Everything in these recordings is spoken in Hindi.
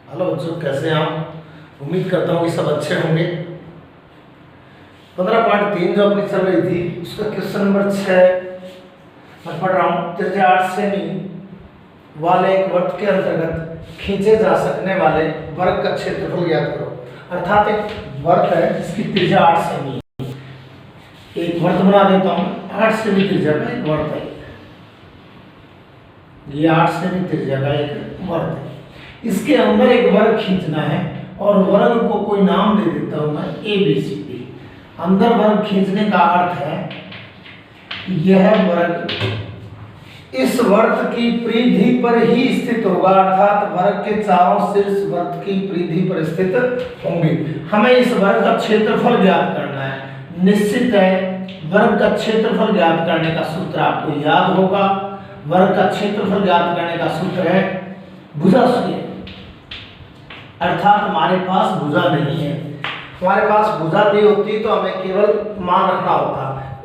हेलो बच्चों, कैसे हैं आप? उम्मीद करता हूँ कि सब अच्छे होंगे। 15.3 जो अपनी चल रही थी उसका क्वेश्चन नंबर 6 मैं पढ़ रहा हूँ। त्रिज्या 8 सेमी वाले एक वृत्त के अंतर्गत खींचे जा सकने वाले वर्ग का क्षेत्रफल ज्ञात करो। अर्थात एक वृत्त है जिसकी त्रिज्या 8 सेमी है। एक वृत्त बना देता हूँ, 8 सेमी त्रिज्या का एक वृत्त है। ये 8 सेमी त्रिज्या का एक वृत्त है। इसके अंदर एक वर्ग खींचना है और वर्ग को कोई नाम दे देता हूं मैं ABCD। अंदर वर्ग खींचने का अर्थ है यह वर्ग इस वृत्त की परिधि पर ही स्थित होगा, अर्थात वर्ग के चारों शीर्ष वृत्त की परिधि पर स्थित होंगे। हमें इस वर्ग का क्षेत्रफल ज्ञात करना है। निश्चित है वर्ग का क्षेत्रफल ज्ञात करने का सूत्र आपको याद होगा। वर्ग का क्षेत्रफल ज्ञात करने का सूत्र है भुजा स्क्वायर। अर्थात हमारे पास भुजा नहीं है। हमारे पास भुजा दी होती तो हमें केवल मान रखना होता।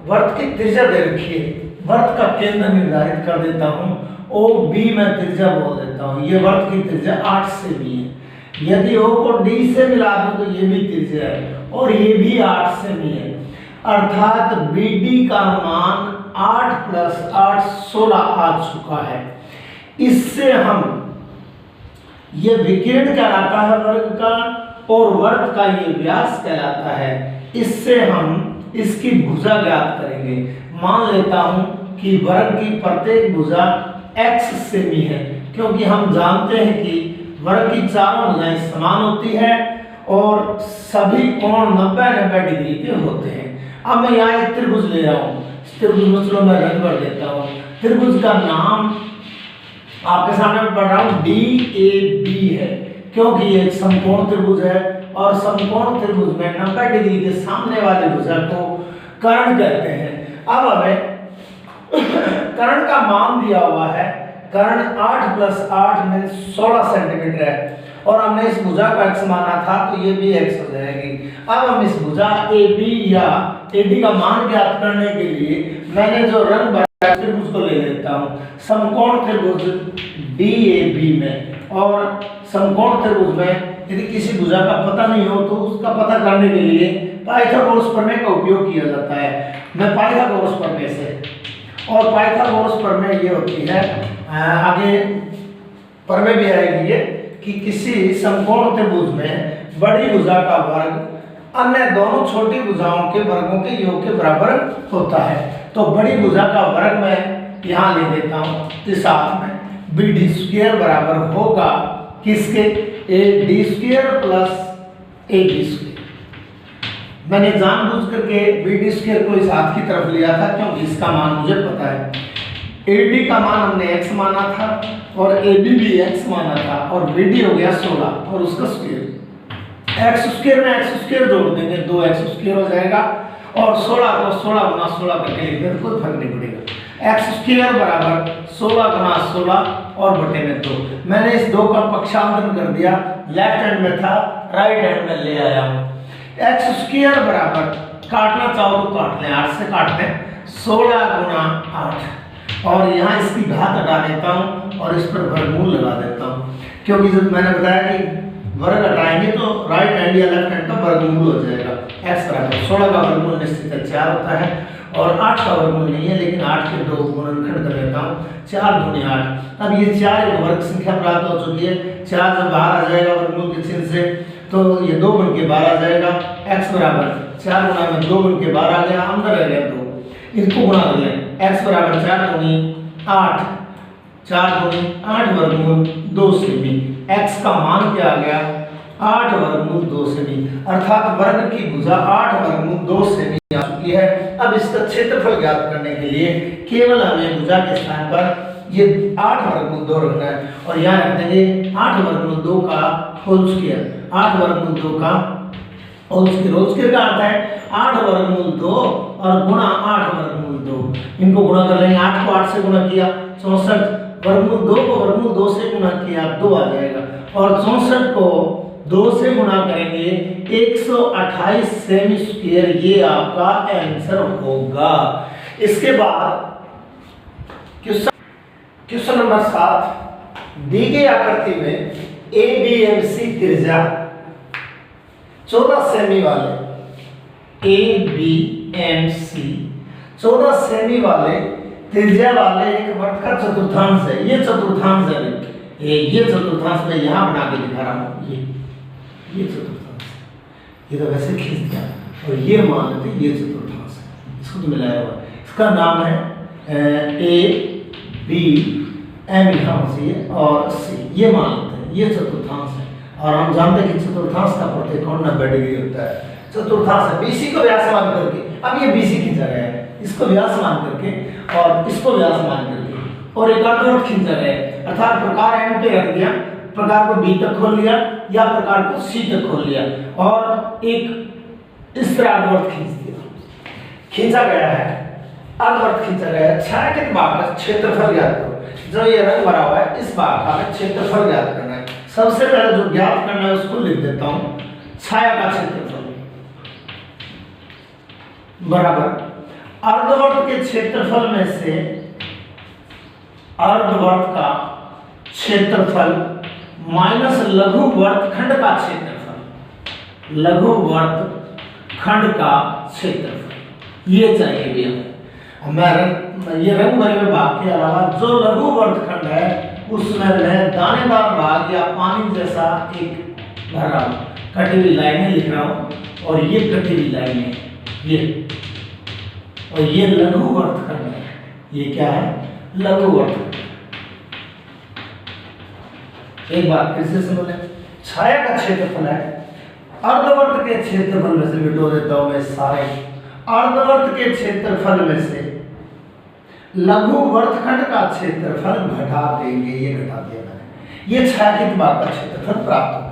वृत्त की त्रिज्या दे रखी है, वृत्त का केंद्र निर्धारित कर देता हूँ। OB मैं त्रिज्या बोल देता हूँ। ये वृत्त की त्रिज्या 8 सेमी है। यदि O को D से मिला दूं तो ये भी त्रिज्या है और ये भी 8 सेमी है। अर्थात BD का मान 8 + 8 16 आ चुका है। इससे हम ये विकिरण कहलाता है वर्ग का और वर्ग का ये व्यास कहलाता है। इससे हम इसकी भुजा ज्ञात करेंगे। मान लेता हूं कि वर्ग की प्रत्येक भुजा x सेमी है, क्योंकि हम जानते हैं कि वर्ग की चारों भुजाएं समान होती है और सभी कोण 90-90 डिग्री के होते हैं। अब मैं यहाँ एक त्रिभुज ले रहा हूँ। त्रिभुज में चलो मैं रंग भर देता हूँ। त्रिभुज का नाम आपके सामने मैं पढ़ रहा हूं DAB है, क्योंकि ये एक समकोण त्रिभुज है और समकोण त्रिभुज में 90 डिग्री के सामने वाली भुजा को कर्ण कहते हैं। अब हमें कर्ण का मान दिया हुआ है। कर्ण 8 + 8 में 16 सेंटीमीटर है और हमने इस भुजा को x माना था तो ये भी x हो जाएगी। अब हम इस भुजा AB या AD का मान ज्ञात करने के लिए मैंने जो रंग त्रिभुज को ले लेता हूँ। समकोण त्रिभुज DAB में और समकोण त्रिभुज में यदि किसी भुजा का पता नहीं हो तो उसका पता करने के लिए पाइथागोरस प्रमेय का उपयोग किया जाता है। मैं पाइथागोरस प्रमेय से और पाइथागोरस प्रमेय ये होती है, आगे प्रमेय भी आएगी ये, कि किसी समकोण त्रिभुज में बड़ी भुजा का वर्ग अन्य दोनों छोटी भुजाओं के वर्गों के योग के बराबर होता है। तो बड़ी भुजा का वर्ग मैं यहाँ ले देता हूँ तो साथ में BD² बराबर होगा किसके? AD² + AB²। मैंने जानबूझ करके BD² को इस हाथ की तरफ लिया था क्योंकि इसका मान मुझे पता है। AD का मान हमने x माना था और AB भी x माना था और BD हो गया 16 और उसका स्क्वायर। x² में x² जोड़ देंगे, 2x² हो जाएगा और 16 को 16 × 16 करके लिख दें, कोई फर्क नहीं पड़ेगा। x² बराबर 16 × 16 और बटे में 2। मैंने इस 2 का पक्षांतर कर दिया, लेफ्ट हैंड में था राइट हैंड में ले आया हूँ। x² बराबर काटना चाहो तो काट लें, 8 से काट लें, 16 × 8 और यहाँ इसकी घात हटा देता हूँ और इस पर वर्गमूल लगा देता हूँ, क्योंकि जब मैंने बताया कि वर्ग हटाएंगे तो राइट हैंड या लेफ्ट हैंड का वर्गमूल हो जाएगा। x बराबर 16 का वर्गमूल निश्चित है 4 होता है और 8 का वर्गमूल नहीं है, लेकिन 8 के 2 गुणनखंड कर लेता हूँ, 4 × 8। अब ये 4 एक वर्ग संख्या प्राप्त हो चुकी है। 4 जब बाहर आ जाएगा वर्गमूल के चिन्ह से तो ये 2 बन के बाहर आ जाएगा। x बराबर 4 गुणा में 2 बन के बाहर आ गया, अंदर रह गया 2, इसको गुणा कर लें। x बराबर 4 × 8, 4 × 8 वर्गमूल 2 सेमी। x का मान क्या आ गया? 8 वर्गमूल 2 सेमी। अर्थात वर्ग की भुजा 8 वर्गमूल 2 सेमी आ चुकी है। अब इसका क्षेत्रफल ज्ञात करने के लिए केवल हमें भुजा के स्थान पर ये 8 वर्गमूल 2 रखना है और यहाँ रख देंगे 8 वर्गमूल 2 का होल स्क्वायर। 8 वर्गमूल 2 का होल स्क्वायर। होल स्क्वायर का अर्थ है 8 वर्गमूल 2 और गुणा 8 वर्गमूल 2। इनको गुणा कर लेंगे। 8 को 8 से गुणा किया 64, वर्गमूल 2 को वर्गमूल 2 से गुणा किया 2 आ जाएगा और 64 को 2 से गुणा करेंगे 128 सेमी स्क्वायर, ये आपका आंसर होगा। इसके बाद क्वेश्चन नंबर 7, दी गई आकृति में ए बी एम सी त्रिज्या 14 सेमी वाले ए बी एम सी 14 सेमी वाले त्रिज्या वाले एक वृत्त का चतुर्थांश है। ये चतुर्थांश है, ये चतुर्थांश मैं यहाँ बना के दिखा रहा हूँ। ये चतुर्थांश, ये तो वैसे खींच दिया, और ये मान लेते ये चतुर्थांश है, इसको तो मिलाया हुआ। इसका नाम है ए बी एम यहाँ चाहिए और सी, ये मान लेते हैं ये चतुर्थांश है। और हम जानते हैं कि चतुर्थांश का प्रतिकोण 90 डिग्री होता है। चतुर्थांश है, बीसी को व्यास मान करके, अब ये बीसी खींचा गया है, इसको व्यास मान करके और इसको व्यास मान करके, और एक अर्धवृत्त खींचा गया है, अर्थात प्रकार एम पे रख दिया, प्रकार को बी तक खोल लिया या प्रकार को सी तक खोल लिया, और एक इस तरह अर्धवृत्त खींच दिया, खींचा गया है, अर्धवृत्त खींचा गया है। छायांकित भाग का क्षेत्रफल ज्ञात करो। जो ये रंग भरा हुआ है इस भाग का क्षेत्रफल ज्ञात करना है। सबसे पहले जो ज्ञात करना है उसको लिख देता हूं, छाया का क्षेत्रफल बराबर अर्धवृत्त के क्षेत्रफल में से अर्धवृत्त का क्षेत्रफल माइनस लघु वर्तखंड का क्षेत्रफल, लघु वर्तखंड का क्षेत्रफल, ये चाहिए भैया। मैं ये रंग भरे हुए भाग के अलावा जो लघु वर्तखंड है उसमें मैं दानेदार भाग या पानी जैसा एक भर रहा हूँ, कटी हुई लाइनें लिख रहा हूँ, और ये कटी हुई लाइनें, ये और ये लघु वर्तखंड है। ये क्या है? लघु वर्तखंड। एक बात फिर से समझ लें, छाया का क्षेत्रफल है, अर्धवृत्त के क्षेत्रफल में से मिटो देता हूं मैं सारे, अर्धवृत्त के क्षेत्रफल में से लघु वर्तखंड का क्षेत्रफल घटा देंगे, ये घटा दिया मैंने, ये छायांकित भाग का क्षेत्रफल प्राप्त हो गया।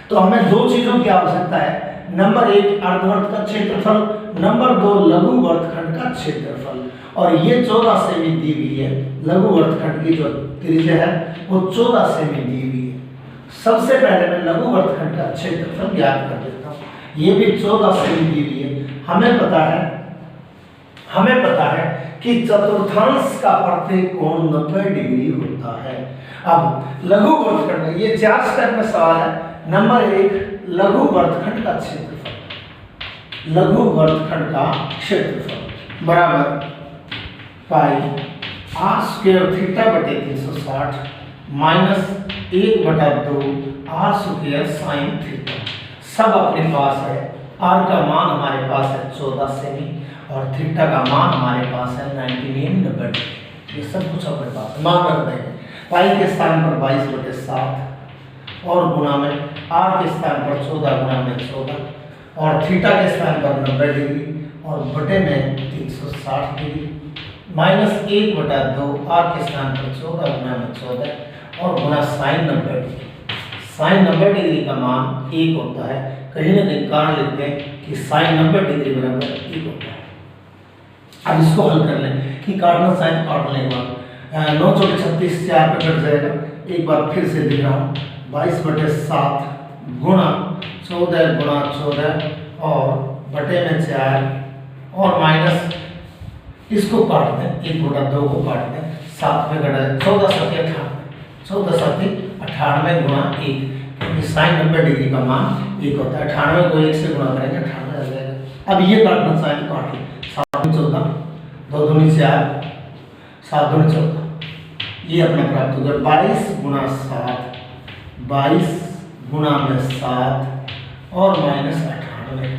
तो हमें दो चीजों की आवश्यकता है, नंबर 1 अर्धवृत्त का क्षेत्रफल, नंबर 2 लघु वर्तखंड का क्षेत्रफल। और ये 14 सेमी दी हुई है, लघु वर्तखंड की जो त्रिज्या है वो 14 सेमी दी हुई है। सबसे पहले मैं लघु वर्तखंड का क्षेत्रफल ज्ञात कर देता हूँ, ये भी 14 सेमी दी हुई है। हमें पता है कि चतुर्थांश का प्रतिकोण 90 डिग्री होता है। अब लघु वर्तखंड, ये 4 स्टेप में सवाल है। नंबर 1 लघु वर्तखंड का क्षेत्रफल, लघु वर्तखंड का क्षेत्रफल बराबर पाई r स्क्वायर थीटा बटे 360 minus 1/2 r square sine theta. सब अपने पास है, r का मान हमारे पास है 14 सेमी और थीटा का मान हमारे पास है 90 ये सब कुछ अपने पास है, मान रख देंगे। पाई के स्थान पर 22/7 और गुणा में r के स्थान पर 14 गुणा में 14 और थीटा के स्थान पर 90 डिग्री और बटे में 360 डिग्री माइनस 1/2 r के स्थान पर 14 गुणा में 14 और गुणा साइन 90 डिग्री। साइन 90 डिग्री का मान 1 होता है, कहीं ना कहीं कारण लिखते हैं कि साइन 90 डिग्री बराबर 1 होता है। अब इसको हल कर लें कि कार्डिनल साइन काट लेंगे, 9 चौके 36 4 पे कट जाएगा। एक बार फिर से लिख रहा हूँ, 22/7 गुणा 14 गुणा 14 और बटे में 4 और माइनस इसको काट दें, 1/2 को काट दें, 7 में कटा 14 7 98 14 7 98 गुणा 1, क्योंकि साइन 90 डिग्री का मान 1 होता है। 98 को 1 से गुणा करेंगे 98 आ जाएगा। अब ये काटना साइन काट लें, 7 14 2 दूनी 4 7 दूनी 14, ये अपना प्राप्त होगा 22 गुणा 7 22 गुणा में 7 और माइनस 98।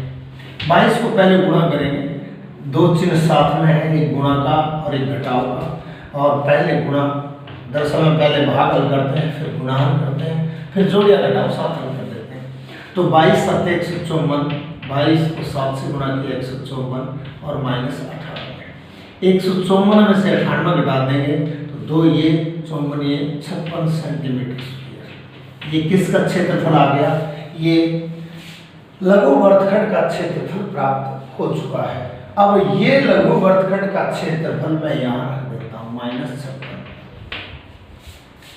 22 को पहले गुणा करेंगे, 2 चिन्ह साथ में है, एक गुणा का और एक घटाव का, और पहले गुणा दरअसल में पहले भाग हल करते हैं, फिर गुणा हल करते हैं, फिर जोड़ या घटाव साथ हल कर देते हैं। तो 22 7 154, 22 को 7 से गुणा किया 154 और माइनस 98। 154 में से 98 घटा देंगे तो 2 ये 54 ये 56 सेंटीमीटर स्क्वायर। ये किसका क्षेत्रफल आ गया? ये लघु वर्तखंड का क्षेत्रफल प्राप्त हो चुका है। अब ये लघु वर्तखंड का क्षेत्रफल मैं यहाँ रख देता हूँ -56।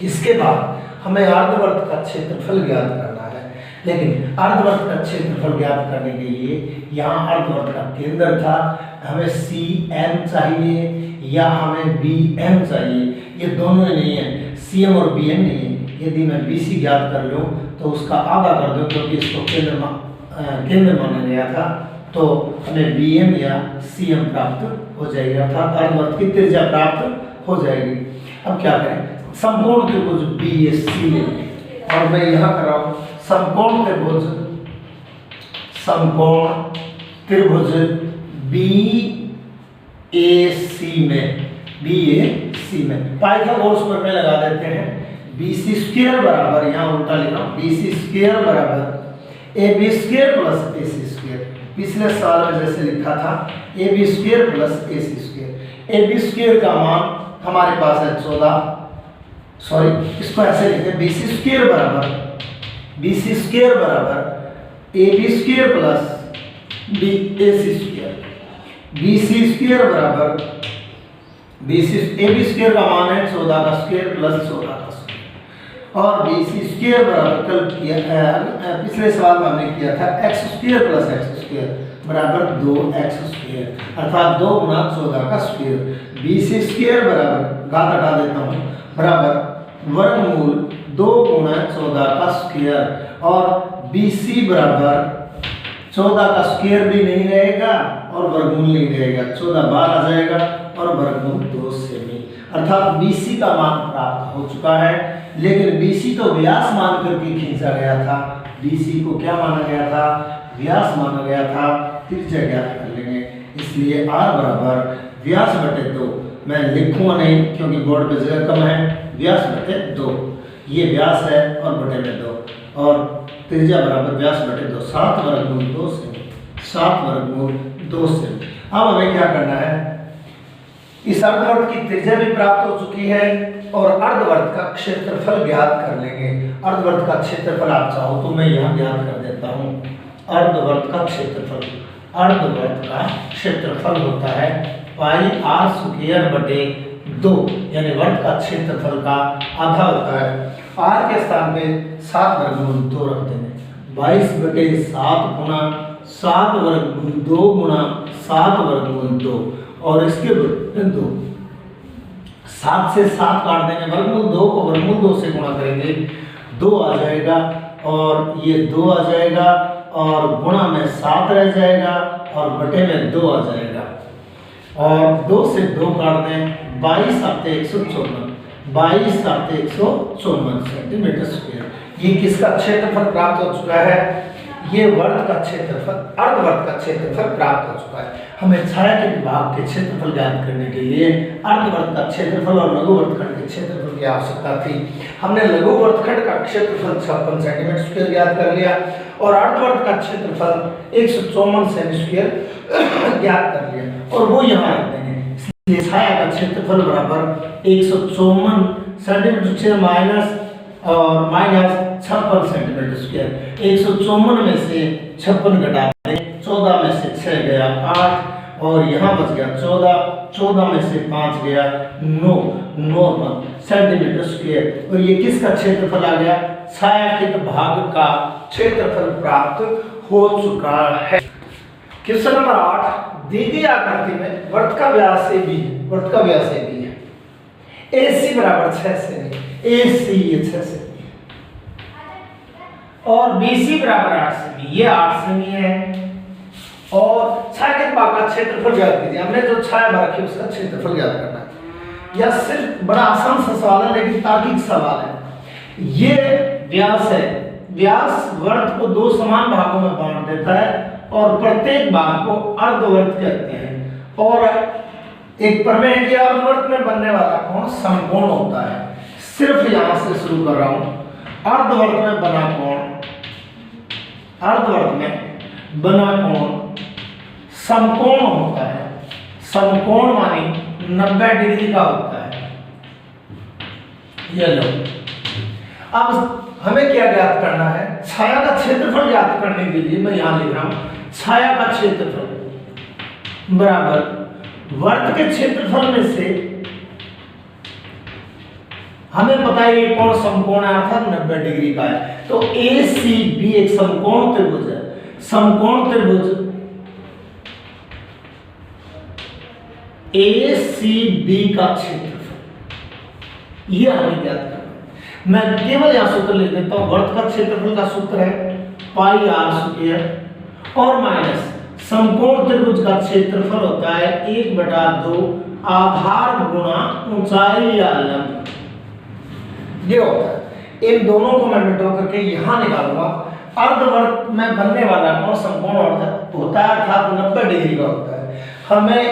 इसके बाद हमें अर्धवृत्त का क्षेत्रफल ज्ञात करना है, लेकिन अर्धवृत्त का क्षेत्रफल ज्ञात करने के लिए यहाँ अर्धवृत्त का केंद्र था, हमें CM चाहिए या हमें BM चाहिए। ये दोनों नहीं है, CM और BM नहीं है, यदि मैं BC ज्ञात कर लूँ तो उसका आधा कर दूँ, क्योंकि इसको केंद्र माना गया था, तो हमें BM या CM प्राप्त हो जाएगी, अर्थात अर्धवृत्त की त्रिज्या प्राप्त हो जाएगी। अब क्या करें, समकोण त्रिभुज BAC लेंगे, और मैं यहाँ कर रहा हूँ समकोण त्रिभुज BAC में पाइथागोरस प्रमेय लगा देते हैं। BC² बराबर, यहाँ उल्टा लिखा हूँ, BC² बराबर AB² प्लस AC²। पिछले साल में जैसे लिखा था AB² प्लस AC²। AB² का मान हमारे पास है 14, सॉरी इसको ऐसे लिखते हैं, BC² बराबर AB² प्लस AC²। BC² बराबर AB² का मान है 14 का स्क्वायर प्लस 14 का स्क्वायर, और BC² बराबर कल किया पिछले सवाल में हमने किया था x² प्लस x² बराबर 2x², अर्थात 2 गुना 14 का स्क्वायर। BC² बराबर, घात हटा देता हूँ, बराबर वर्गमूल 2 गुना 14 का स्क्वायर, और BC बराबर 14 का स्क्वायर भी नहीं रहेगा और वर्गमूल नहीं रहेगा, 14 बाहर आ जाएगा और वर्गमूल 2 सेमी, अर्थात BC का मान प्राप्त हो चुका है। लेकिन BC तो व्यास मान करके खींचा गया था, BC को क्या माना गया था, व्यास माना गया था, त्रिज्या ज्ञात कर लेंगे, इसलिए R बराबर व्यास बटे 2, मैं लिखूंगा नहीं क्योंकि बोर्ड पे जगह कम है, व्यास बटे 2, ये व्यास है और बटे में 2, और त्रिज्या बराबर व्यास बटे 2, 7 वर्गमूल 2 सेमी, 7 वर्गमूल 2 सेमी। अब हमें क्या करना है, इस अर्धवृत्त की त्रिज्या भी प्राप्त हो चुकी है और अर्धवृत्त का क्षेत्रफल ज्ञात कर लेंगे। अर्धवृत्त का क्षेत्रफल आप चाहो तो मैं यहाँ ज्ञात कर देता हूँ। अर्धवृत्त का क्षेत्रफल, अर्धवृत्त का क्षेत्रफल होता है पाई r² बटे 2, यानी वृत्त का क्षेत्रफल का आधा होता है। r के स्थान पे 7 वर्गमूल 2 रख देंगे, 22 बटे 7 गुना 7 वर्गमूल 2 गुना 7 वर्गमूल 2, और इसके 2 7 से 7 काट देंगे, वर्गमूल 2 को वर्गमूल 2 से गुणा करेंगे, 2 आ जाएगा और ये 2 आ जाएगा, और गुणा में 7 रह जाएगा और बटे में 2 आ जाएगा, और 2 से 2 काट दें, 22 आते 154, 22 आते 154 सेंटीमीटर स्क्वायर। ये किसका क्षेत्रफल प्राप्त हो चुका है, ये वृत्त का क्षेत्रफल, अर्धवृत्त का क्षेत्रफल प्राप्त हो चुका है। हमें छाया के विभाग के क्षेत्रफल ज्ञात करने के लिए अर्धवृत्त का क्षेत्रफल और लघु वृत्तखंड के क्षेत्रफल की आवश्यकता थी। हमने लघु वृत्तखंड का क्षेत्रफल 56 सेंटीमीटर स्क्वायर ज्ञात कर लिया और अर्धवृत्त का क्षेत्रफल 154 सेंटीमीटर ज्ञात कर लिया, और वो यहाँ रख देंगे। इसलिए छाया का क्षेत्रफल बराबर 154 centimetre square minus 56 centimetre square. 154 में से 56 घटा दें, 14 में से 6 गया 8, और यहाँ बच गया 14 में से 5 गया 9 सेंटीमीटर स्क्वायर। और ये किसका क्षेत्रफल आ गया, छायांकित भाग का क्षेत्रफल प्राप्त हो चुका है। क्वेश्चन नंबर 8, दी गई आकृति में वृत्त का व्यास AB है, वृत्त का व्यास AB है, AC बराबर 6 सेमी, AC ये 6 सेमी और BC बराबर 8 सेमी, ये 8 सेमी है, और छायांकित भाग का क्षेत्रफल ज्ञात कीजिए। हमने जो छाया भाग रखी उसका क्षेत्रफल ज्ञात करना है। यह सिर्फ बड़ा आसान सा सवाल है लेकिन तार्किक सवाल है। ये व्यास है, व्यास वृत्त को 2 समान भागों में बांट देता है और प्रत्येक भाग को अर्धवृत्त कहते हैं, और एक प्रमेय है कि अर्धवृत्त में बनने वाला कोण समकोण होता है। सिर्फ यहां से शुरू कर रहा हूं, अर्धवृत्त में बना कोण, अर्धवृत्त में बना कोण समकोण होता है। समकोण मानी 90 डिग्री का होता है। ये लो, अब हमें क्या ज्ञात करना है, छाया का क्षेत्रफल ज्ञात करने के लिए मैं यहां लिख रहा हूं छाया का क्षेत्रफल बराबर वृत्त के क्षेत्रफल में से हमें पता है ये कोण समकोण है अर्थात 90 डिग्री का है, तो ACB एक समकोण त्रिभुज है। समकोण त्रिभुज ACB का क्षेत्रफल ये हमें ज्ञात करना है। मैं केवल यहाँ सूत्र लिख देता हूँ। वर्त का क्षेत्रफल का सूत्र है पाई आर स्क्वायर और माइनस समकोण त्रिभुज का क्षेत्रफल होता है 1/2 आधार गुणा ऊंचाई या लंब। ये होता है। इन दोनों को मैं मिटा करके यहाँ निकालूंगा। अर्धवर्त में बनने वाला कोण समकोण होता है अर्थात 90 डिग्री का होता है। हमें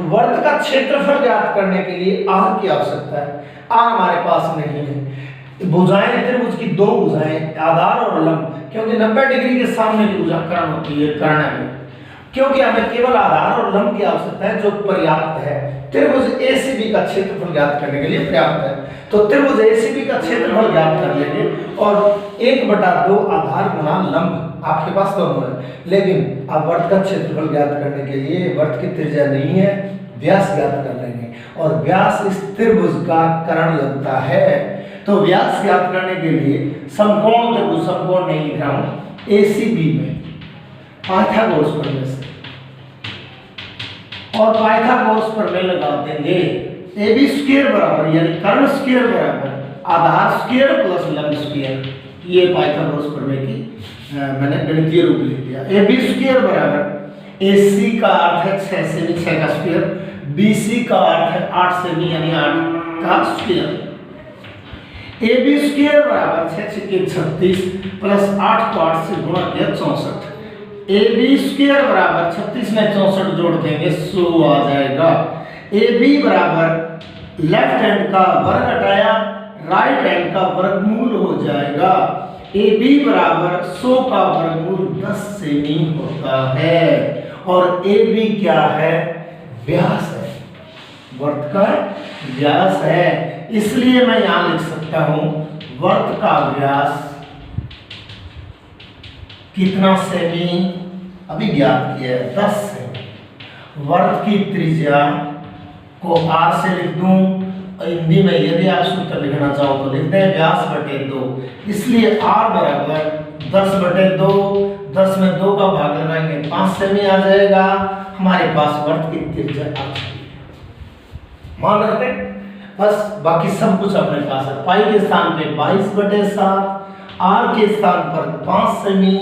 वर्त का क्षेत्रफल ज्ञात करने के लिए आर की आवश्यकता है। आर हमारे पास नहीं है। भुजाएं त्रिभुज की दो भुजाएं आधार और लंब, क्योंकि 90 डिग्री के सामने की भुजा कर्ण होती है कर्ण में, क्योंकि हमें केवल आधार और लंब की आवश्यकता है जो पर्याप्त है। त्रिभुज एसीबी का क्षेत्रफल ज्ञात करने के लिए पर्याप्त है। तो त्रिभुज एसीबी का क्षेत्रफल ज्ञात कर लेंगे और 1/2 आधार गुणा लंब आपके पास दोनों है। लेकिन अब वर्त का क्षेत्रफल ज्ञात करने के लिए वर्त की त्रिज्या नहीं है, व्यास ज्ञात कर लेंगे और व्यास इस त्रिभुज का कर्ण लगता है। तो व्यास ज्ञात करने के लिए समकोण त्रिभुज, समकोण नहीं लिख रहा हूं, एसीबी में पाइथागोरस प्रमेय से और पाइथागोरस प्रमेय लगा देंगे। ए बी स्क्वायर बराबर यानी कर्ण स्क्वायर बराबर आधार स्क्वायर प्लस लंब स्क्वायर। ये पाइथागोरस प्रमेय की मैंने गणितीय रूप लिख दिया। ए बी स्क्वायर बराबर ए सी का अर्थ है 6 सेमी 6 का स्क्वायर, बी सी का अर्थ है 8 सेमी यानी 8 का स्क्वायर। ए बी स्क्वायर बराबर 6 × 36 प्लस 8 को 8 से गुणा किया 64। ए बी स्क्वायर बराबर 36 में 64 जोड़ देंगे 100 आ जाएगा। ए बी बराबर लेफ्ट हैंड का वर्ग हटाया राइट हैंड का वर्गमूल हो जाएगा। ए बी बराबर 100 का वर्गमूल 10 सेमी होता है और ए बी क्या है? व्यास है, वर्त का व्यास है। इसलिए मैं यहां लिख सकता हूं वर्त का व्यास कितना सेमी अभी ज्ञात किया है 10 सेमी। वर्त की त्रिज्या को r से लिख दूं, हिंदी में यदि आप सूत्र लिखना चाहो तो लिखते हैं व्यास बटे 2। इसलिए r बराबर 10/2, 10 में 2 का भाग लगाएंगे 5 सेमी आ जाएगा। हमारे पास वर्त की त्रिज्या आ जाएगी। मान रखते हैं बस, बाकी सब कुछ अपने पास है। पाई के स्थान पे 22/7, r के स्थान पर 5 सेमी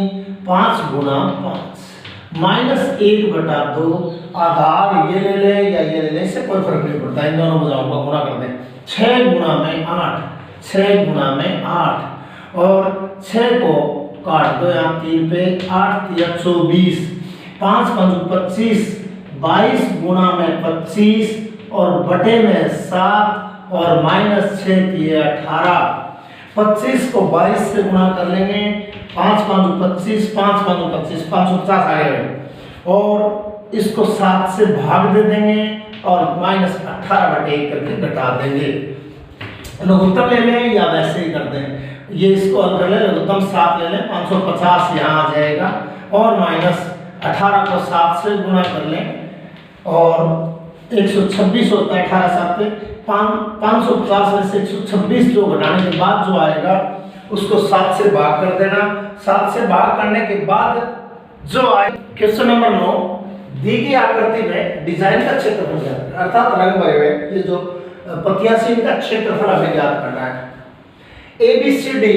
5 × 5 माइनस 1/2 आधार ये ले ले या ये ले ले, इससे कोई फर्क नहीं पड़ता। इन दोनों भुजाओं का गुणा कर दें 6 × 8, 6 × 8 और 6 को काट दो यहाँ 3 पे, 8 × 24, 5 × 25, 22 × 25 और बटे में 7 और माइनस 6 × 18। 25 को 22 से गुणा कर लेंगे, 5 × 25, 5 × 25, 550 आएगा और इसको 7 से भाग दे देंगे और -18/1 करके घटा देंगे। लघुत्तम ले लें या वैसे ही कर दें, ये इसको हल कर लें, लघुत्तम 7 ले लें, 550 यहाँ आ जाएगा और -18 को 7 से गुणा कर लें और 126 होता है 18 7 पे 550 में से 126 जो घटाने के बाद जो आएगा उसको 7 से भाग कर देना। 7 से भाग करने के बाद जो आए क्वेश्चन नंबर 9 दी गई आकृति में डिजाइन का क्षेत्रफल ज्ञात अर्थात रंग भरे हुए ये जो पत्तियां से इनका क्षेत्रफल हमें ज्ञात करना है। ए बी सी डी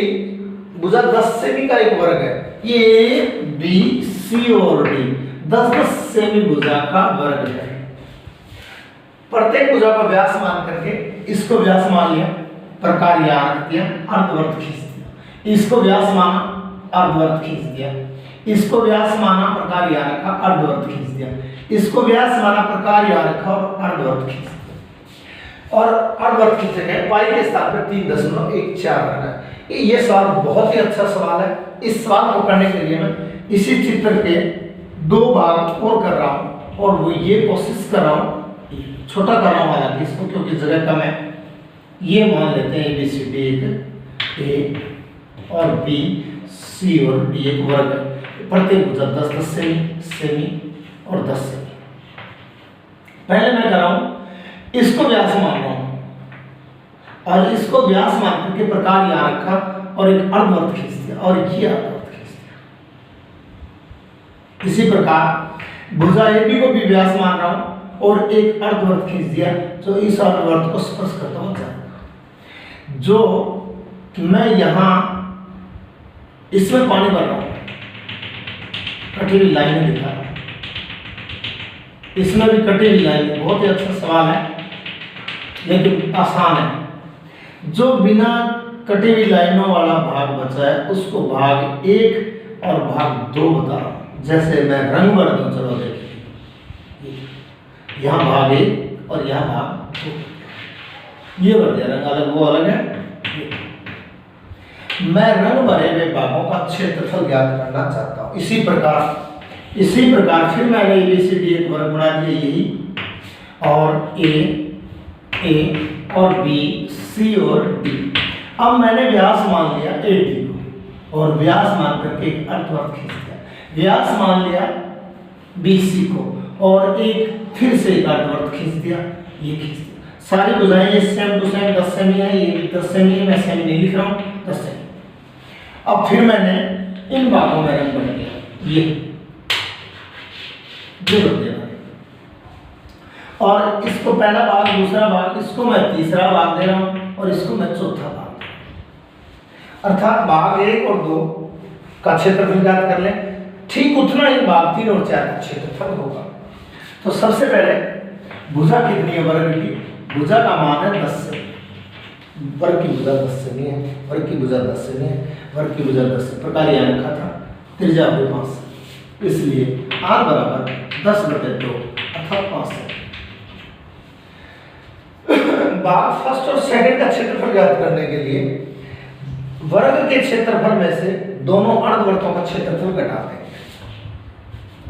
भुजा 10 सेमी का एक वर्ग है। ये ए बी सी और डी 10-10 सेमी भुजा का वर्ग है। प्रत्येक भुजा का व्यास मान करके इसको व्यास मान लिया, प्रकार यहाँ रख दिया, अर्धवर्त खींच दिया, इसको व्यास माना अर्धवर्त खींच दिया, इसको व्यास माना प्रकार यहाँ रखा अर्धवर्त खींच दिया, इसको व्यास माना प्रकार यहाँ रखा और अर्धवर्त खींच दिया और अर्धवर्त खींचे गए। पाई के स्थान पर 3.14 रखना है। ये सवाल बहुत ही अच्छा सवाल है। इस सवाल को करने के लिए मैं इसी चित्र के 2 भाग और कर रहा हूँ और वो ये कोशिश कर रहा हूँ छोटा कर रहा हूँ हालांकि इसको, क्योंकि जगह कम है। ये मान लेते हैं ए बी सी डी एक ए और बी सी और डी एक वर्ग है। प्रत्येक भुजा 10-10 सेमी और 10 सेमी। पहले मैं कर रहा हूँ इसको व्यास मान रहा हूँ और इसको व्यास मान करके प्रकार यहाँ रखा और एक अर्धवर्त खींच दिया और ये अर्धवर्त खींच दिया। इसी प्रकार भुजा ए बी को भी व्यास मान रहा हूँ और एक अर्धवर्त खींच दिया तो इस अर्धवर्त को स्पर्श करता हुआ जाएगा। जो मैं यहाँ इसमें पानी भर रहा हूँ, कटी हुई लाइन दिखा रहा हूँ, इसमें भी कटी हुई लाइन। बहुत ही अच्छा सवाल है लेकिन आसान है। जो बिना कटी हुई लाइनों वाला भाग बचा है उसको भाग 1 और भाग 2 बता रहा हूँ। जैसे मैं रंग भर दूँ, चलो देखिए, यहाँ भाग 1 और यहाँ भाग 2, ये भर दिया रंग अलग, वो अलग है। मैं रंग भरे हुए भागों का क्षेत्रफल ज्ञात करना चाहता हूँ। इसी प्रकार फिर मैंने ABCD एक वर्ग बना दिया यही, और A और B, C और D। अब मैंने व्यास मान लिया AD को और व्यास मान करके एक अर्धवृत्त खींच दिया। व्यास मान लिया BC को और एक फिर से एक अर्धवृत्त खींच दिया, ये खींच दिया। सारी भुजाएं ये सेम टू सेम 10 सेमी है, ये भी 10 सेमी है, मैं सेमी नहीं लिख रहा हूँ, 10 सेमी। अब फिर मैंने इन भागों में रंग बन दिया, ये बन दिया, और इसको पहला भाग, दूसरा भाग, इसको मैं तीसरा भाग दे रहा हूं और इसको मैं चौथा भाग दे रहा हूं। अर्थात भाग 1 और 2 का क्षेत्रफल ज्ञात कर लें, ठीक उतना ही भाग 3 और 4 का क्षेत्रफल होगा। तो सबसे पहले भुजा कितनी है वर्ग की? भुजा का मान है 10 सेमी। वर्ग की भुजा 10 सेमी है, वर्ग की भुजा 10 सेमी है, वर्ग की भुजा 10 सेमी। प्रकार यहाँ रखा था, त्रिज्या हुई 5, इसलिए R बराबर 10/2 अर्थात 5 सेमी। भाग फर्स्ट और सेकंड का क्षेत्रफल ज्ञात करने के लिए वर्ग के क्षेत्रफल में से दोनों अर्धवृत्तों का क्षेत्रफल घटाते हैं।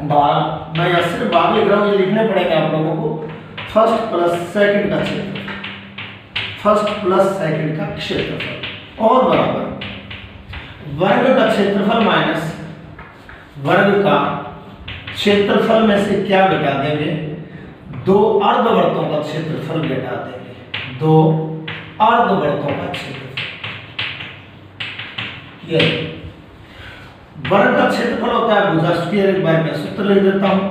भाग, मैं यहाँ सिर्फ भाग लिख रहा हूँ, ये लिखने पड़ेंगे आप लोगों को। फर्स्ट प्लस सेकंड का क्षेत्रफल, फर्स्ट प्लस सेकंड का क्षेत्रफल और बराबर वर्ग का क्षेत्रफल माइनस वर्ग का क्षेत्रफल में से क्या घटा देंगे? 2 अर्धवृत्तों का क्षेत्रफल घटा देंगे, 2 अर्धवृत्तों का क्षेत्रफल। ये वर्ग का क्षेत्रफल होता है भुजा स्क्वायर, एक बार मैं सूत्र लिख देता हूं,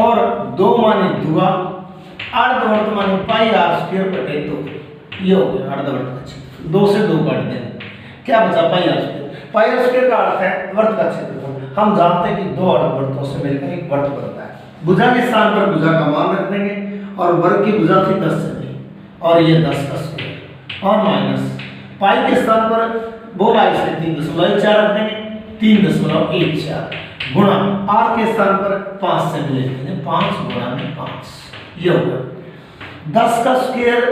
और 2 माने दुआ, अर्धवृत्त माने पाई R स्क्वायर बटे 2। ये हो गया अर्धवृत्त का क्षेत्रफल। 2 से 2 काट देंगे, क्या बचा? पाई R स्क्वायर। पाई R स्क्वायर का अर्थ है वर्ग का क्षेत्रफल। हम जानते हैं कि 2 अर्धवृत्तों से मिलकर एक वर्ग बनता है। भुजा के स्थान पर भुजा का मान रख देंगे, और वर्ग की भुजा थी 10 सेमी और ये 10 का स्क्वायर, और माइनस पाई के स्थान पर बोला इसलिए 3.14 रख देंगे, 3.14 गुणा R के स्थान पर 5 सेमी लिख देंगे, 5 गुणा में 5। ये हो गया 10 का स्क्वायर।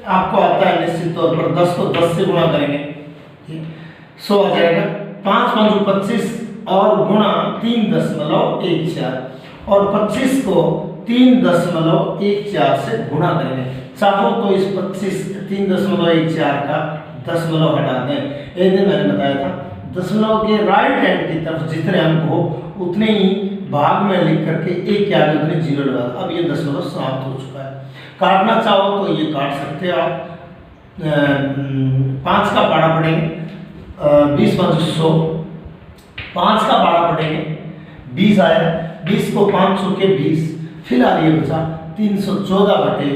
आपको आता है निश्चित तौर पर, 10 को 10 से गुणा करेंगे, 100 आ जाएगा। 5 5 25 और गुणा 3.14 और 25 को 3.14 से गुणा करेंगे। चाहो तो इस 3.14 का दशमलव हटा दें। एक दिन मैंने बताया था, दशमलव के राइट हैंड की तरफ जितने अंक हो उतने ही भाग में लिख करके एक के आगे उतने 0 लगा। अब ये दशमलव समाप्त हो चुका है। काटना चाहो तो ये काट सकते हो आप। 5 का पाड़ा पड़ेंगे, 20 5 100, 5 का पाड़ा पड़ेंगे, 20 आया, 20 को 5 चौके 20, फिलहाल ये बचा 314 बटे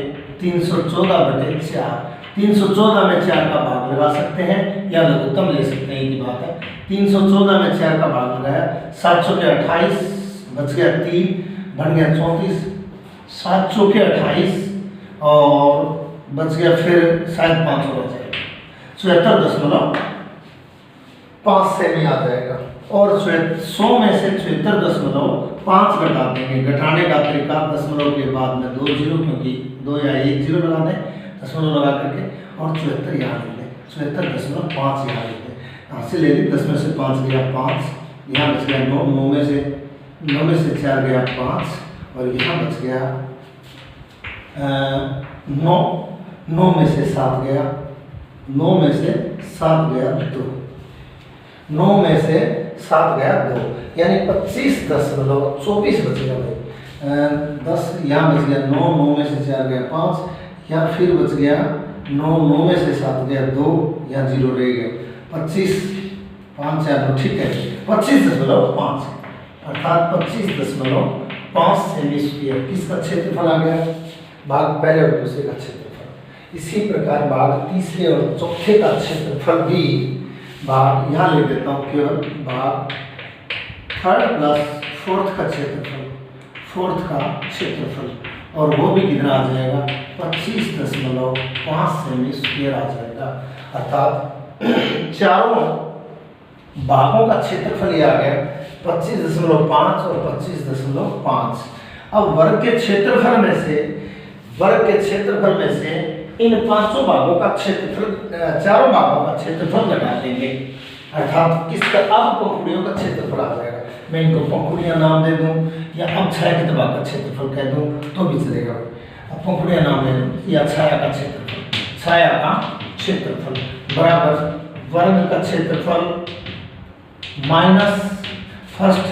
4। 314 में 4 का भाग लगा सकते हैं या लघुत्तम ले सकते हैं, की बात है। 314 में 4 का भाग लगाया, 7 चौके 28, बच गया 3, बन गया 34, 7 चौके 28 और बच गया फिर शायद 5 हो जाएगा, 74.5 सेमी आ जाएगा। और 100 में से 74.5 घटा देंगे। घटाने का तरीका दशमलव के बाद में 2 0, क्योंकि 2 या 1 0 लगा दें, दशमलव लगा करके, और 74 यहाँ लिख दें, 74.5 यहाँ लिख दें। यहाँ से ले ली, 10 में से 5 गया 5, यहाँ बच गया 9, 9 में से 4 गया 5, और यहाँ बच गया 9 में से 7 गया, 9 में से 7 गया 2, 9 में से 7 गया 2, यानी 25.24 बच गया भाई। 10 यहाँ बच गया 9 में से 4 गया 5, यहाँ फिर बच गया 9 में से 7 गया 2, यहाँ 0 रह गया 25, 5 4 2, ठीक है, 25.5 अर्थात 25.5 सेमी स्क्वायर किसका क्षेत्रफल आ गया? भाग पहले और दूसरे का क्षेत्रफल। इसी प्रकार भाग तीसरे और चौथे का क्षेत्रफल भी भाग यहाँ लिख देता हूँ केवल भाग थर्ड प्लस फोर्थ का क्षेत्रफल, फोर्थ का क्षेत्रफल, और वो भी कितना आ जाएगा 25.5 सेमी स्क्वायर आ जाएगा। अर्थात चारों भागों का क्षेत्रफल ये आ गया 25.5 और 25.5। अब वर्ग के क्षेत्रफल में से इन पांचों भागों का क्षेत्रफल, चारों भागों का क्षेत्रफल घटा देंगे। अर्थात किसका अब पंखुड़ियों का क्षेत्रफल आ जाएगा। मैं इनको पंखुड़ियां नाम दे दूं या अब छाया के दबाव का क्षेत्रफल कह दूं तो भी चलेगा। अब पंखुड़ियां नाम दे दूं या छाया का क्षेत्रफल, छाया का क्षेत्रफल बराबर वर्ग का क्षेत्रफल minus first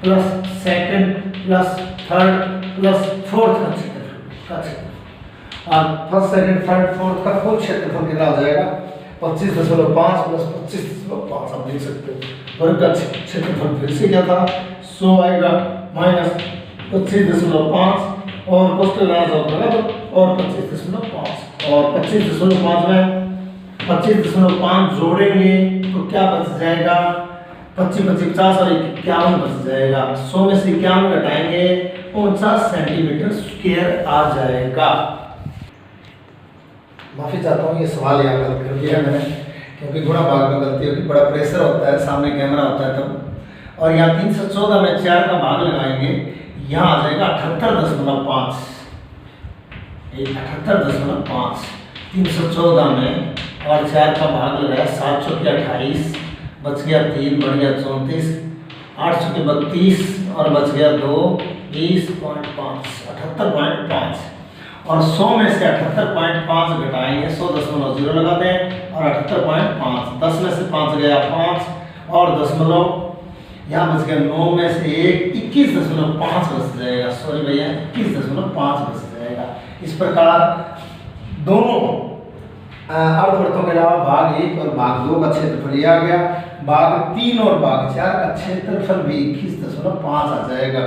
plus second plus third plus fourth का क्षेत्रफल और फर्स्ट सेकंड थर्ड फोर्थ का कुल क्षेत्रफल कितना आ जाएगा 25.5 प्लस 25.5। आप देख सकते हो वर्ग का क्षेत्रफल फिर से क्या था 100 आएगा माइनस 25.5 और पोस्टल बराबर और 25.5 और 25.5 में 25.5 जोड़ेंगे तो क्या बच जाएगा 25 50 और 51 बच जाएगा। 100 में से 51 घटाएंगे 49 सेंटीमीटर स्क्वायर आ जाएगा। माफी चाहता हूँ ये सवाल यहाँ गलत कर दिया मैंने, क्योंकि गुणा भाग में गलती होगी, बड़ा प्रेशर होता है, सामने कैमरा होता है तब। और यहाँ 314 में 4 का भाग लगाएंगे, यहाँ आ जाएगा 78.5। 78.5 314 में और 4 का भाग लगाया 7 चौके 28, बच गया 3 बढ़ गया 34, 8 चौके 32 और बच गया 2 20.5 78.5। और 100 में से 78.5 घटाएंगे 100.0 लगा दें और 78.5 10 में से 5 गया 5 और दशमलव यहाँ बच गया 9 में से 1 21.5 बच जाएगा। सॉरी भैया 21.5 बच जाएगा। इस प्रकार दोनों अर्धवृत्तों के अलावा भाग 1 और भाग 2 का क्षेत्रफल ये आ गया। भाग 3 और भाग 4 का क्षेत्रफल भी 21.5 आ जाएगा।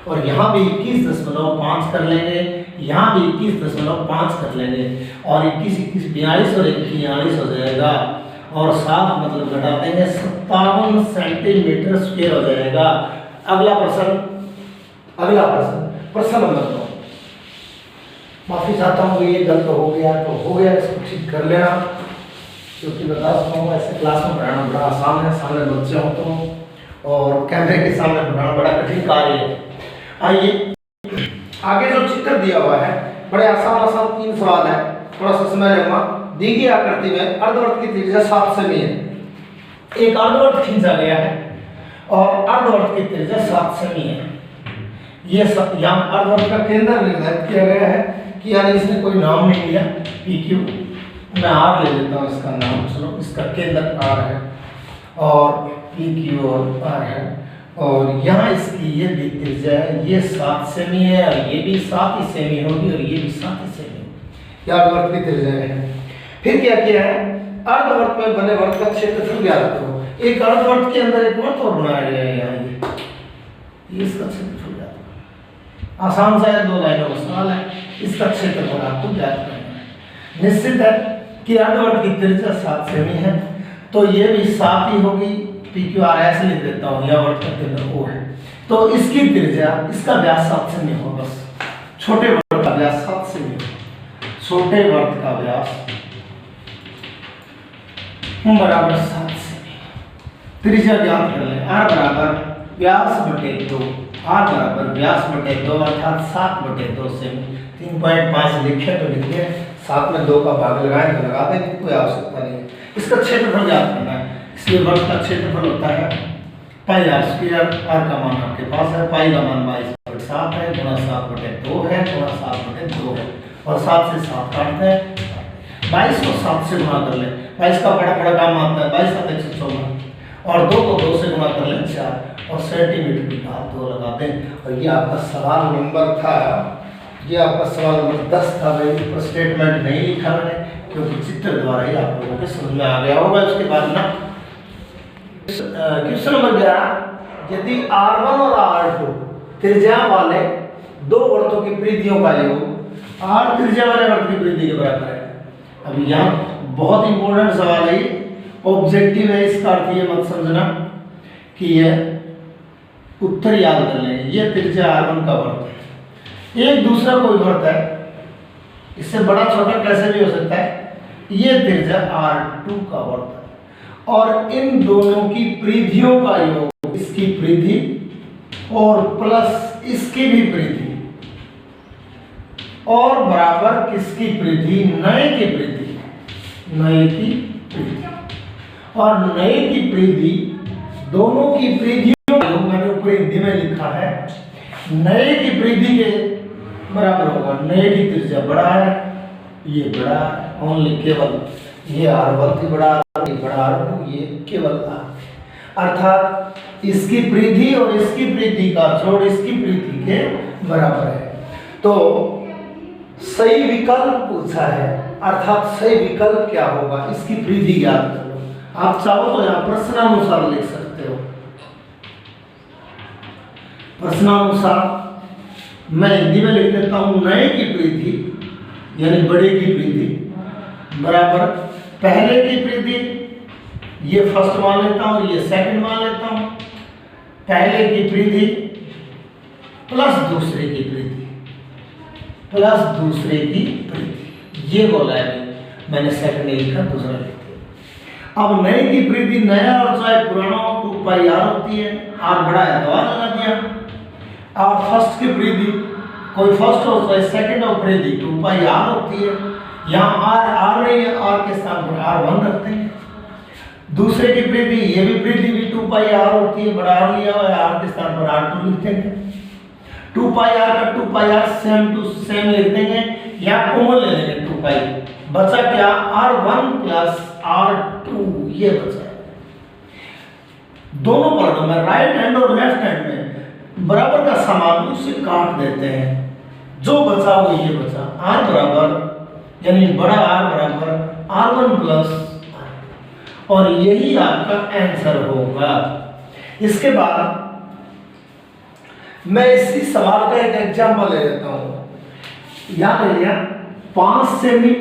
और यहाँ भी 21.5 कर लेंगे, यहाँ भी 21.5 कर लेंगे और 21 21 42 और 41 हो जाएगा और 7 मतलब घटा देंगे 57 सेंटीमीटर स्क्वायर हो जाएगा। अगला प्रश्न प्रश्न नंबर 2। माफी चाहता हूँ ये गलत हो गया तो हो गया, इसको ठीक कर लेना, क्योंकि बता सकता हूँ ऐसे क्लास में पढ़ाना बड़ा आसान है, सामने बच्चे हो तो और कैमरे के सामने पढ़ाना बड़ा कठिन कार्य है। आइए आगे जो चित्र दिया हुआ है बड़े आसान 3 सवाल है, थोड़ा सा समय लगेगा। दी गई आकृति में अर्धवृत्त की त्रिज्या 7 सेमी है। एक अर्धवृत्त खींचा गया है और अर्धवृत्त की त्रिज्या 7 सेमी है। ये यहाँ अर्धवृत्त का केंद्र निर्धारित किया गया है कि यानी इसने कोई नाम नहीं लिया PQ, मैं R ले लेता हूँ इसका नाम, चलो इसका केंद्र R है और PQ और R है और यहाँ इसकी ये भी त्रिज्या है, ये 7 सेमी है और ये भी 7 ही सेमी होगी और ये भी 7 ही सेमी, यह अर्धवृत्त की त्रिज्या है। फिर क्या किया है अर्धवृत्त में बने वृत्त का क्षेत्रफल ज्ञात करो। एक अर्धवृत्त के अंदर एक वृत्त और बनाया गया है यहाँ ये इसका क्षेत्रफल ज्ञात करो। आसान सा है, 2 लाइनों का सवाल है, इसका क्षेत्रफल आपको ज्ञात करना है। निश्चित है कि अर्धवृत्त की त्रिज्या 7 सेमी है तो ये भी 7 ही होगी, PQRS लिख देता हूँ, यह वृत्त का केंद्र O है तो इसकी त्रिज्या, इसका व्यास 7 सेमी होगा। बस छोटे वृत्त का व्यास 7 सेमी होगा, छोटे वृत्त का व्यास बराबर 7 सेमी। त्रिज्या ज्ञात कर लें, R बराबर व्यास बटे 2, R बराबर व्यास बटे 2 अर्थात 7/2 सेमी। 3.5 लिखे तो लिखिए, 7 में 2 का भाग लगाएं तो लगा देंगे, कोई आवश्यकता नहीं है। इसका क्षेत्रफल ज्ञात करना है, इसलिए वृत्त का क्षेत्रफल होता है पाई r स्क्वायर। R का मान आपके पास है, पाई का मान 22/7 है, गुणा 7/2 है, गुणा 7/2 है और 7 से 7 काटते हैं, 22 को 7 से गुणा कर लें, 22 का बड़ा काम आता है, 22 7 114 और 2 को 2 से गुणा कर लें 4 और सेंटीमीटर की घात 2 लगा दें। और ये आपका सवाल नंबर था, ये आपका सवाल नंबर 10 था। भाई ऊपर स्टेटमेंट नहीं लिखा मैंने क्योंकि चित्र द्वारा ही आप लोगों के समझ में आ गया होगा। उसके बाद ना क्वेश्चन नंबर 11, यदि R1 और R2 त्रिज्या वाले 2 वृत्तों की परिधियों का योग R त्रिज्या वाले वृत्त की परिधि के बराबर है अब यहाँ बहुत इंपॉर्टेंट सवाल है, ऑब्जेक्टिव है, इसका अर्थ ये मत समझना कि यह उत्तर याद कर लेंगे। ये त्रिज्या r1 का वर्ग है, एक दूसरा कोई वर्ग है, इससे बड़ा छोटा कैसे भी हो सकता है। ये त्रिज्या r2 का वर्ग है और इन दोनों की परिधियों का योग, इसकी परिधि और प्लस इसकी भी परिधि और बराबर किसकी परिधि, नए की परिधि, नए की परिधि और नए की परिधि, दोनों की परिधियों का योग मैंने ऊपर हिंदी में लिखा है, नए की परिधि के बराबर होगा। नए की त्रिज्या बड़ा है, ये बड़ा है, ओनली केवल ये r1 बड़ा, ये बड़ा r2, ये केवल r, अर्थात इसकी परिधि और इसकी परिधि का जोड़ इसकी परिधि के बराबर है। तो सही विकल्प पूछा है, अर्थात सही विकल्प क्या होगा, इसकी परिधि याद कर लो। आप चाहो तो यहाँ प्रश्नानुसार लिख सकते हो। प्रश्नानुसार मैं हिंदी में लिख देता हूँ, नए की परिधि यानी बड़े की परिधि बराबर पहले की परिधि, ये फर्स्ट मान लेता हूँ, ये सेकंड मान लेता हूँ, पहले की परिधि प्लस दूसरे की परिधि, प्लस दूसरे की परिधि, ये बोला है मैंने, सेकंड लिखा, दूसरा लिख दिया। अब नए की परिधि, नया और चाहे पुराना हो 2 पाई r होती है, r बड़ा है तो r लगा दिया। और फर्स्ट की परिधि, कोई फर्स्ट हो चाहे सेकंड हो, परिधि 2 पाई r होती है, यहाँ r नहीं है, r के स्थान पर r1 रखते हैं। दूसरे की परिधि, ये भी परिधि भी 2 पाई r होती है, बड़ा r लिया हुआ है, r के स्थान पर r2 लिख देंगे। 2 पाई r का 2 पाई r सेम टू सेम लिख देंगे, या कॉमन ले लेंगे 2 पाई, बचा क्या r1 प्लस r2, ये बचा है। दोनों पलटों में राइट हैंड और लेफ्ट हैंड में बराबर का समान उसे काट देते हैं, जो बचा वो ये बचा, r बराबर यानी बड़ा r बराबर r1 प्लस r2, और यही आपका आंसर होगा। इसके बाद मैं इसी सवाल का एक एग्जांपल ले लेता हूं। यहां ले लिया 5 सेमी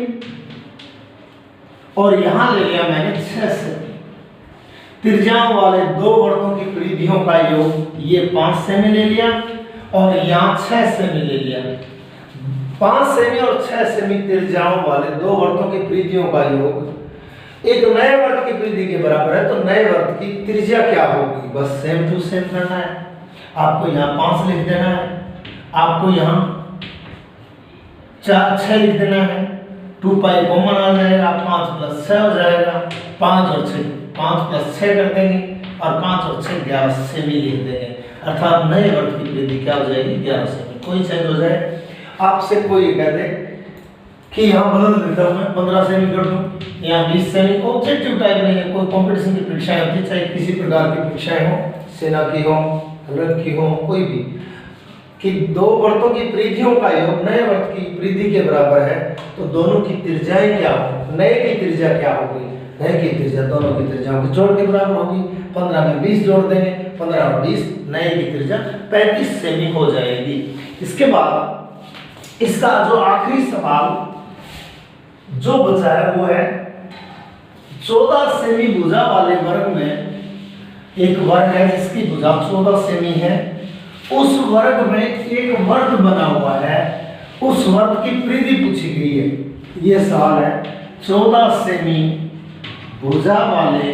और यहां ले लिया मैंने 6 सेमी। त्रिज्याओं वाले दो वृत्तों की परिधियों का योग, ये 5 सेमी ले लिया और यहाँ 6 सेमी ले लिया। 5 सेमी और 6 सेमी त्रिज्याओं वाले दो वृत्तों की परिधियों का योग एक नए वृत्त की परिधि के बराबर है, तो नए वृत्त की त्रिज्या क्या होगी, बस सेम टू सेम करना है। आपको यहाँ 5 लिख देना है, आपको यहाँ 6 लिख देना है, 2 पाई कॉमन आ जाएगा, 5 प्लस 6 हो जाएगा, 5 और 6 5 प्लस 6 कर देंगे और 5 और 6 11 सेमी लिख देंगे, अर्थात नए वृत्त की परिधि क्या हो जाएगी 11 सेमी। कोई चेंज हो जाए, आपसे कोई कह दे कि यहाँ बदल देता हूँ मैं 15 सेमी कर दूँ, यहाँ 20 सेमी, ऑब्जेक्टिव टाइप नहीं है, कोई कंपटीशन की परीक्षाएं होती, चाहे किसी प्रकार की परीक्षाएं हो, सेना की हो, रंग की हो, कोई भी, कि दो वृत्तों की परिधियों का योग नए वृत्त की परिधि के बराबर है, तो दोनों की त्रिज्याएं क्या हो, नए की त्रिज्या क्या होगी, नए की त्रिज्या दोनों की त्रिज्याओं के जोड़ के बराबर होगी। 15 में 20 जोड़ देंगे, 15 और 20, नए की त्रिज्या 35 सेमी हो जाएगी। इसके बाद इसका जो आखिरी सवाल जो बचा है वो है 14 सेमी भुजा वाले वर्ग में एक वर्ग है जिसकी भुजा 14 सेमी है, उस वर्ग में एक वर्ग बना हुआ है, उस वर्ग की परिधि पूछी गई है। ये सवाल है 14 सेमी भुजा वाले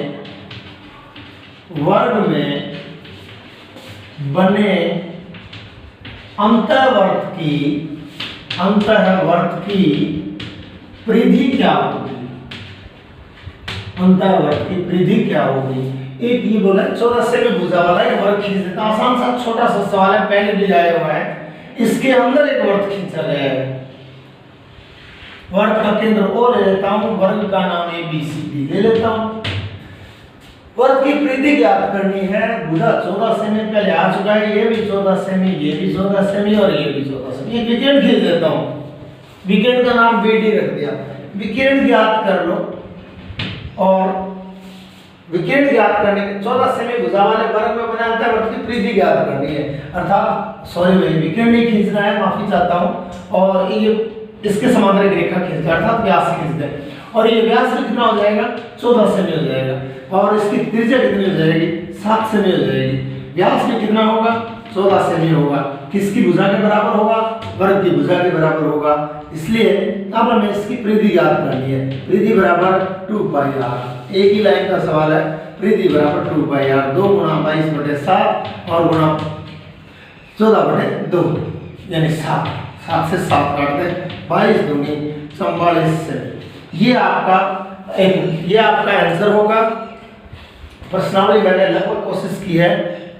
वर्ग में बने अंतःवर्त की परिधि क्या होगी, अंतःवर्त की परिधि क्या होगी। एक ये बोला 14 सेमी भुजा वाला एक वर्ग खींच देता, आसान सा छोटा सा सवाल है, पहले भी आया हुआ है। इसके अंदर एक वर्ग खींचा गया है, वर्ग का केंद्र O ले लेता हूं, वर्ग का नाम ABCD ले लेता हूं। वर्ग की परिधि ज्ञात करनी है, भुजा 14 सेमी पहले आ चुका है, ये भी 14 सेमी, ये भी 14 सेमी और ये भी 14 सेमी। एक विकेंड खींच देता हूं, विकेंड का नाम BD रख दिया। विकेंड ज्ञात कर लो और विकेंड ज्ञात करने के 14 सेमी भुजा वाले वर्ग में बने अंतःवर्त की परिधि ज्ञात करनी है, अर्थात सॉरी भाई विकेंड नहीं खींचना है, माफी चाहता हूं, और ये इसके समांतर एक रेखा खींच दे, अर्थात व्यास खींच दे और ये व्यास कितना हो जाएगा 14 सेमी हो जाएगा, और इसकी त्रिज्या कितनी हो जाएगी 7 सेमी हो जाएगी। व्यास में कितना होगा 14 सेमी होगा, किसकी भुजा के बराबर होगा, वर्ग की भुजा के बराबर होगा। इसलिए अब हमें इसकी परिधि ज्ञात करनी है, परिधि बराबर 2πr, एक ही लाइन का सवाल है, परिधि बराबर 2πr, 2 गुणा 22/7 और गुणा 14/2 यानी 7, 7 से 7 काट दें, 22 दूनी 44। ये आपका आंसर होगा। प्रश्नावली मैंने लगभग कोशिश की है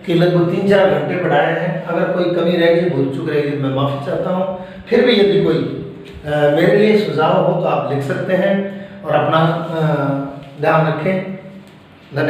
कि लगभग 3-4 घंटे पढ़ाए हैं, अगर कोई कमी रह गई, भूल चूक रहेगी, मैं माफ़ी चाहता हूँ। फिर भी यदि कोई मेरे लिए सुझाव हो तो आप लिख सकते हैं, और अपना ध्यान रखें। धन्यवाद।